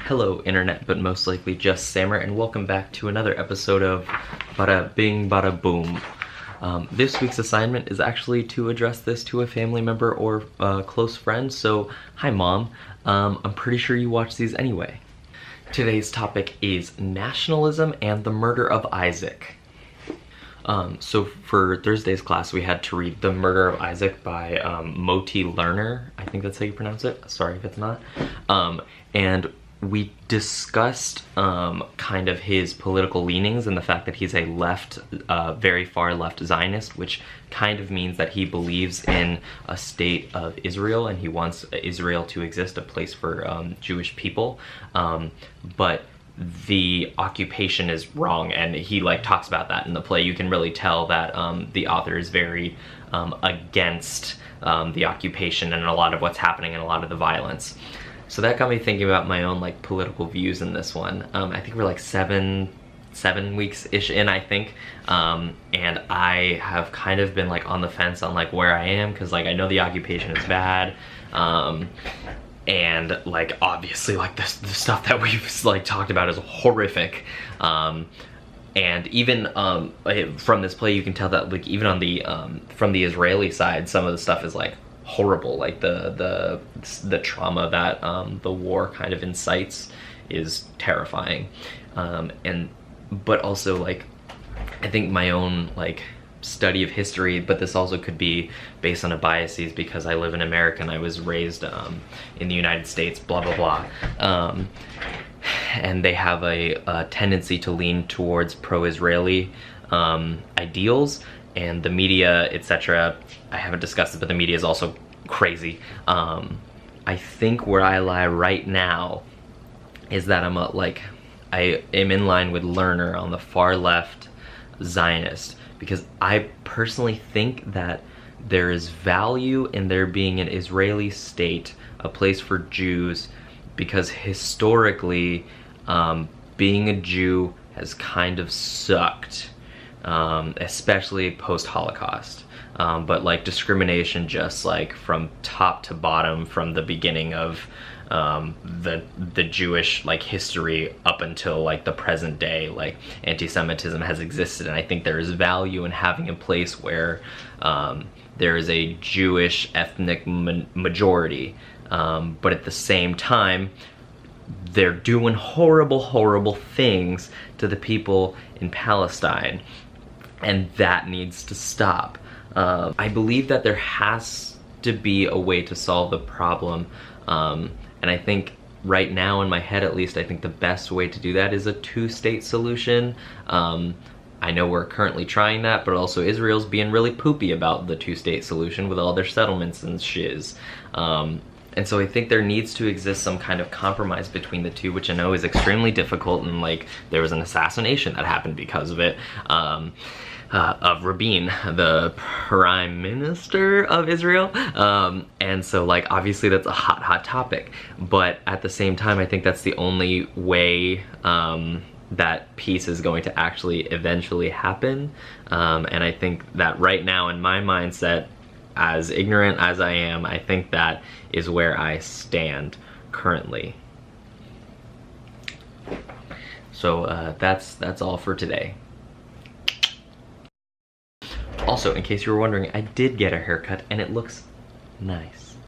Hello internet, but most likely just Sammer, and welcome back to another episode of Bada Bing Bada Boom. This week's assignment is actually to address this to a family member or a close friend, so hi mom. I'm pretty sure you watch these anyway. Today's topic is nationalism and the murder of Isaac. So for Thursday's class, we had to read The Murder of Isaac by Moti Lerner. I think that's how you pronounce it. Sorry if it's not. And we discussed kind of his political leanings and the fact that he's a left, very far left Zionist, which kind of means that he believes in a state of Israel and he wants Israel to exist, a place for Jewish people. But the occupation is wrong, and he talks about that in the play. You can really tell that the author is very against the occupation and a lot of what's happening and a lot of the violence. So that got me thinking about my own political views in this one. I think we're like seven weeks-ish in, I think, and I have kind of been on the fence on where I am, because I know the occupation is bad, and obviously the stuff that we've talked about is horrific, and even from this play you can tell that even on the from the Israeli side, some of the stuff is horrible. The trauma that the war kind of incites is terrifying, but also I think my own study of history, but this also could be based on a biases because I live in America and I was raised in the United States, blah blah blah, and they have a tendency to lean towards pro-Israeli ideals, and the media, etc. I haven't discussed it, but the media is also crazy. I think where I lie right now is that I am in line with Lerner on the far left Zionist, because I personally think that there is value in there being an Israeli state, a place for Jews, because historically being a Jew has kind of sucked, especially post-Holocaust. But discrimination just from top to bottom from the beginning of the Jewish history up until the present day, anti-Semitism has existed, and I think there is value in having a place where there is a Jewish ethnic majority, but at the same time they're doing horrible things to the people in Palestine, and that needs to stop. I believe that there has to be a way to solve the problem, and I think right now, in my head at least, I think the best way to do that is a two-state solution. I know we're currently trying that, but also Israel's being really poopy about the two-state solution with all their settlements and shiz. And so I think there needs to exist some kind of compromise between the two, which I know is extremely difficult, and there was an assassination that happened because of it. Of Rabin, the Prime Minister of Israel, and so obviously that's a hot topic, but at the same time I think that's the only way that peace is going to actually eventually happen, and I think that right now in my mindset, as ignorant as I am, I think that is where I stand currently. So that's all for today. Also, in case you were wondering, I did get a haircut and it looks nice.